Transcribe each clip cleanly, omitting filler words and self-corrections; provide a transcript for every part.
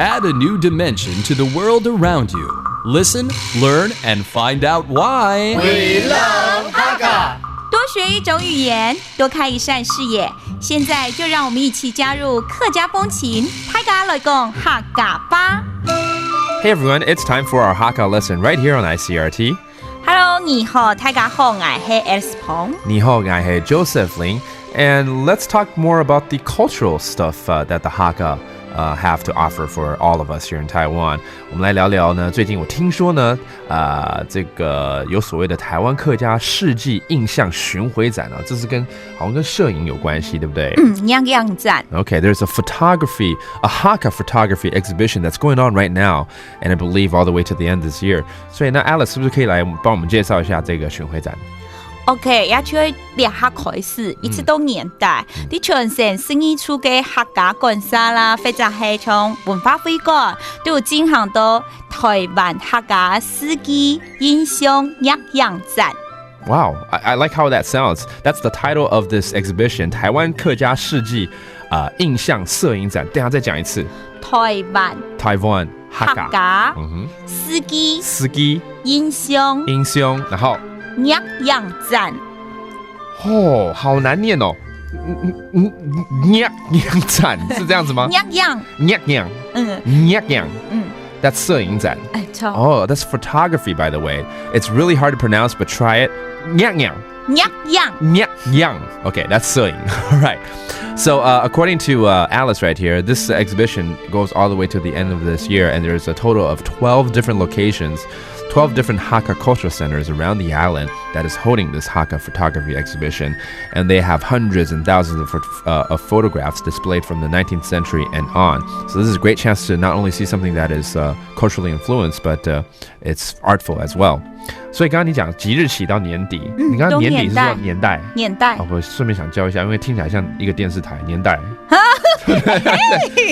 Add a new dimension to the world around you. Listen, learn, and find out why. We love Hakka. 多学一种语言，多开一扇视野。现在就让我们一起加入客家风情，大家来讲客家吧。Hey everyone, it's time for our Hakka lesson right here on ICRT. Hello， 你好，大家好，我是 Alice 彭。你好，我是 Joseph Ling. And let's talk more about the cultural stuff that the Hakka have to offer for all of us here in Taiwan. 我们来聊聊呢，最近我听说呢，这个有所谓的台湾客家世纪印象巡回展啊，这是好像跟摄影有关系，对不对？样展。Okay, there's a Hakka photography exhibition that's going on right now, and I believe all the way to the end this year. 所以那 Alice 是不是可以来帮我们介绍一下这个巡回展？OK， 也就两下開始，一直到年代，啲全城生意處嘅客家觀賞啦，或者係從文化會館，都有進行到台灣客家四季印象日樣展。Wow, I like how that sounds. That's the title of this exhibition. 台湾客家世纪印象攝影展。等下再講一次。台灣客家四季印象，然後日樣展。哦，好難念哦。日展是這樣子嗎？日樣。That's 攝影展。Oh, that's photography, by the way. It's really hard to pronounce, but try it. 日樣. Okay, that's 攝影. All right. So, according to Alice right here, this exhibition goes all the way to the end of this year, and there's a total of 12 different locations, 12 different Hakka cultural centers around the island that is holding this Hakka photography exhibition, and they have hundreds and thousands of photographs displayed from the 19th century and on. So this is a great chance to not only see something that is culturally influenced, but it's artful as well. 所以刚刚你讲即日起到年底，你刚刚年底是说年代？我顺便想教一下，因为听起来像一个电视台年代。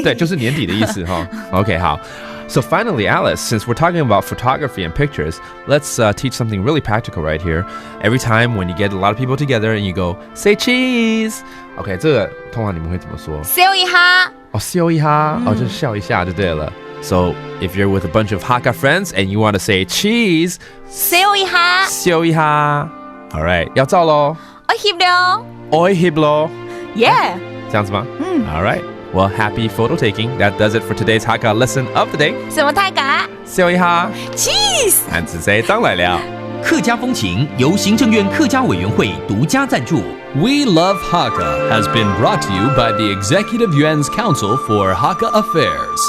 对，就是年底的意思哈。OK， 好。So finally, Alice, since we're talking about photography and pictures, let's teach something really practical right here. Every time when you get a lot of people together and you go, say cheese. OK, 这个通常你们会怎么说？笑一下。笑一下，就是笑一下就对了。So if you're with a bunch of Hakka friends and you want to say cheese, 笑一下。All right, 要照咯。愛翕咯。Yeah. 這樣子嗎？All right. Well, happy photo taking. That does it for today's Hakka lesson of the day. 什麼太嘎？笑一下 ，cheese。漢子仔當來了。客家風情由行政院客家委員會獨家贊助。We Love Hakka has been brought to you by the Executive Yuan's Council for Hakka Affairs.